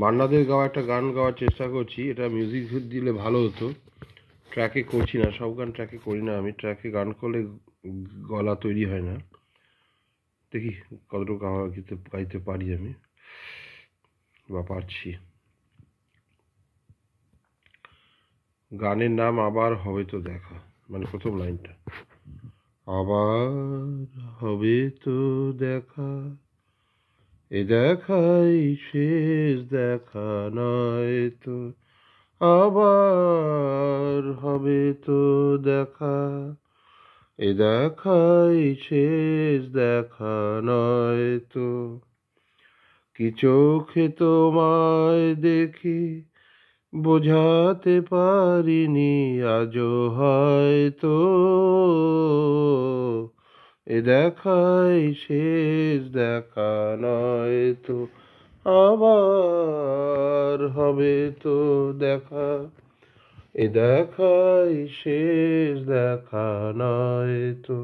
মান্নাদের গাওয়া একটা গান গাওয়ার চেষ্টা করছি। এটা মিউজিক দিলে ভালো হতো। ট্র্যাকে করছি না, সব গান ট্র্যাকে করি না আমি। ট্র্যাকে গান করলে গলা তৈরি হয় না। দেখি কতটুকু গাইতে পারি আমি বা পারছি। গানের নাম আবার হবে তো দেখা, মানে প্রথম লাইনটা। আবার হবে তো দেখা, এ দেখাই শেষ দেখা নয় তো। আবার হবে তো দেখা, এ দেখাই শেষ দেখা নয় তো। কি চোখে তোমায় দেখি বোঝাতে পারিনি আজও হয়তো, এ দেখাই শেষ দেখা নয় তো। আবার হবে তো দেখা, এ দেখাই শেষ দেখা নয় তো।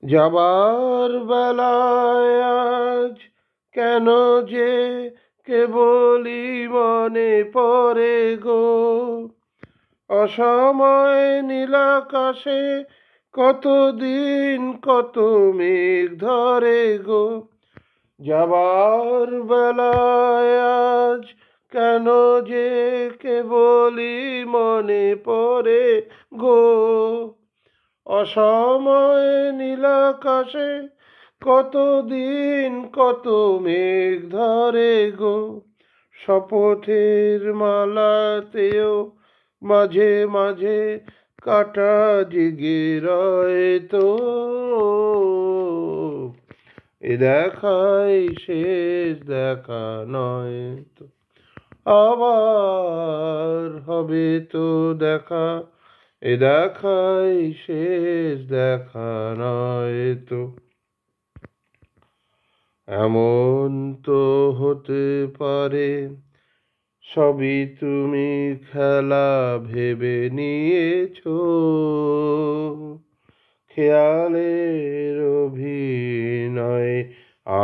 যাবার বেলায় আজ কেন যে কেবলই মনে পড়ে গো, অসময় নীলাকাশে কতদিন কত মেঘ ধরে গো। যাবার বেলায় আজ কেন যে কেবলই মনে পড়ে গো, অসময় নীলাকাশে কতদিন কত মেঘ ধরে গো। শপথের মালাতেও মাঝে মাঝে কাটা জেগে রয় তো, এ দেখাই শেষ দেখা নয় তো। আবার হবে তো দেখা, এ দেখাই শেষ দেখা নয় তো। এমন তো হতে পারে সবই তুমি খেলা ভেবে নিয়েছো, খেয়ালের অভিনয়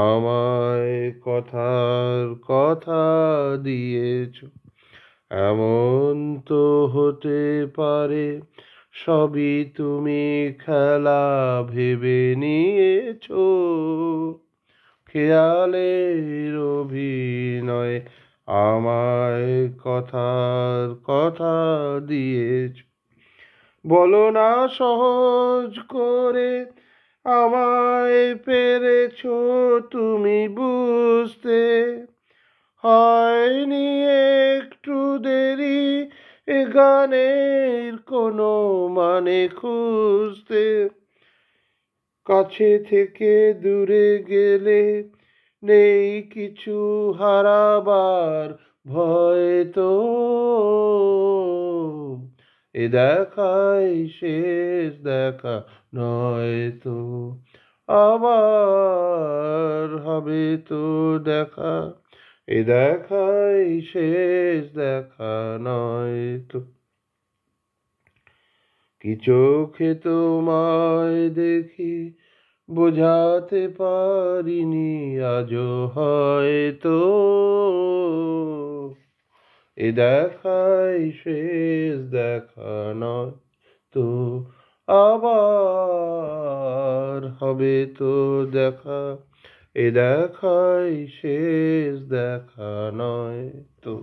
আমায় কথার কথা দিয়েছ। এমন তো হতে পারে সবই তুমি খেলা ভেবে নিয়েছ, খেয়ালের অভিনয় আমায় কথার কথা দিয়েছ। বলো না সহজ করে আমায় পেরেছ তুমি বুঝতে, হয়নি একটু দেরি এ গানের কোনো মানে খুঁজতে। কাছে থেকে দূরে গেলে নেই কিছু হারাবার ভয় তো, এ দেখাই শেষ দেখা নয় তো। আবার হবে তো দেখা, এ দেখাই শেষ দেখা নয় তো। কি চোখে তোমায় দেখি বোঝাতে পারিনি আজও হয়তো, এ দেখাই শেষ দেখা নয় তো। আবার হবে তো দেখা, এ দেখাই শেষ দেখা নয় তো।